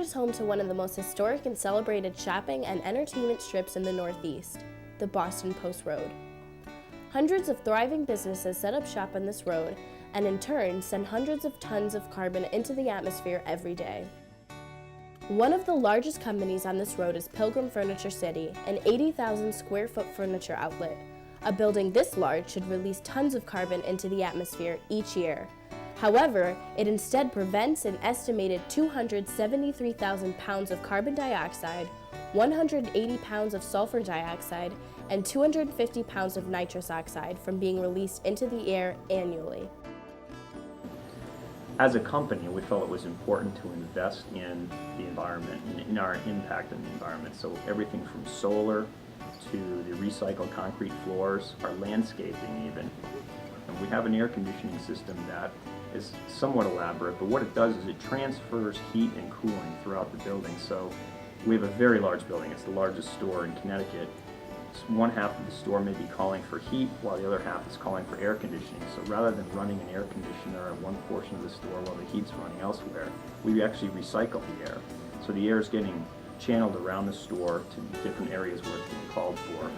is home to one of the most historic and celebrated shopping and entertainment strips in the Northeast, the Boston Post Road. Hundreds of thriving businesses set up shop on this road and in turn send hundreds of tons of carbon into the atmosphere every day. One of the largest companies on this road is Pilgrim Furniture City, an 80,000 square foot furniture outlet. A building this large should release tons of carbon into the atmosphere each year. However, it instead prevents an estimated 273,000 pounds of carbon dioxide, 180 pounds of sulfur dioxide, and 250 pounds of nitrous oxide from being released into the air annually. As a company, we felt it was important to invest in the environment and in our impact on the environment. So everything from solar to the recycled concrete floors, our landscaping even. And we have an air conditioning system that is somewhat elaborate, but what it does is it transfers heat and cooling throughout the building. So we have a very large building. It's the largest store in Connecticut. One half of the store may be calling for heat while the other half is calling for air conditioning. So rather than running an air conditioner at one portion of the store while the heat's running elsewhere, we actually recycle the air. So the air is getting channeled around the store to different areas where it's being called for.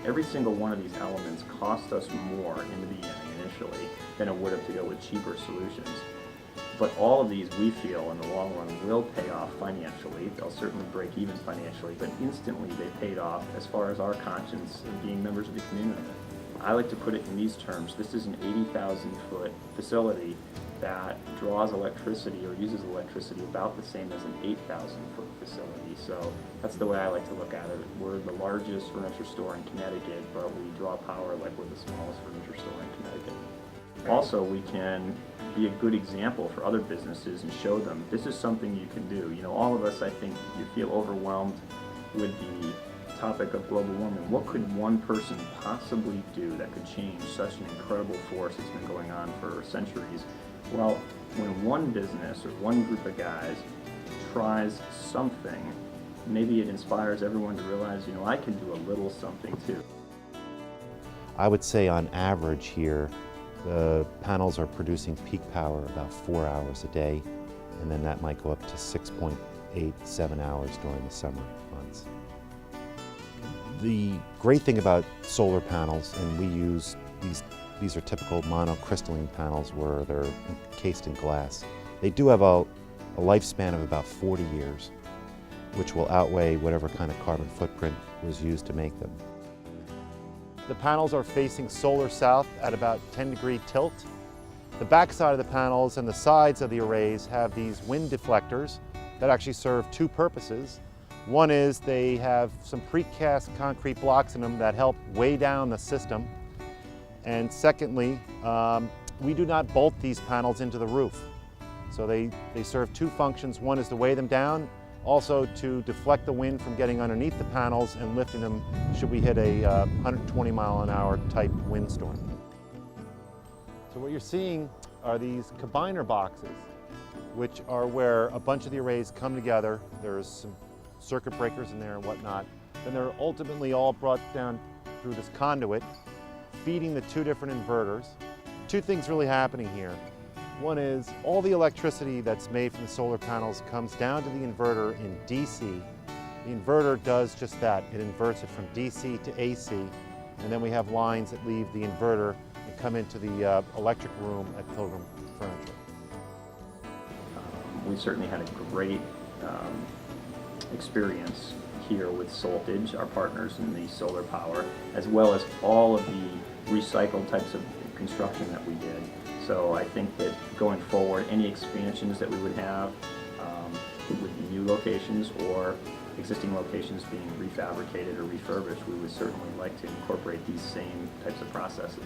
Every single one of these elements cost us more in the beginning initially than it would have to go with cheaper solutions. But all of these, we feel, in the long run will pay off financially. They'll certainly break even financially, but instantly they paid off as far as our conscience of being members of the community. I like to put it in these terms. This is an 80,000 foot facility that draws electricity or uses electricity about the same as an 8,000 foot facility. So that's the way I like to look at it. We're the largest furniture store in Connecticut, but we draw power like we're the smallest furniture store in Connecticut. Also, we can be a good example for other businesses and show them this is something you can do. You know, all of us, I think, you feel overwhelmed with the topic of global warming. What could one person possibly do that could change such an incredible force that's been going on for centuries? Well, when one business or one group of guys tries something, maybe it inspires everyone to realize, you know, I can do a little something too. I would say on average here, the panels are producing peak power about 4 hours a day, and then that might go up to 6.87 hours during the summer months. The great thing about solar panels, and we use these are typical monocrystalline panels where they're encased in glass. They do have a lifespan of about 40 years, which will outweigh whatever kind of carbon footprint was used to make them. The panels are facing solar south at about 10-degree tilt. The backside of the panels and the sides of the arrays have these wind deflectors that actually serve two purposes. One is they have some precast concrete blocks in them that help weigh down the system. And secondly, we do not bolt these panels into the roof. So they serve two functions. One is to weigh them down, also to deflect the wind from getting underneath the panels and lifting them should we hit a 120-mile-an-hour type windstorm. So what you're seeing are these combiner boxes, which are where a bunch of the arrays come together. There's some circuit breakers in there and whatnot. Then they're ultimately all brought down through this conduit, feeding the two different inverters. Two things really happening here. One is all the electricity that's made from the solar panels comes down to the inverter in DC. The inverter does just that. It inverts it from DC to AC, and then we have lines that leave the inverter and come into the electric room at Pilgrim Furniture. We certainly had a great experience here with Soltage, our partners in the solar power, as well as all of the recycled types of construction that we did. So I think that going forward, any expansions that we would have would be new locations or existing locations being refabricated or refurbished. We would certainly like to incorporate these same types of processes.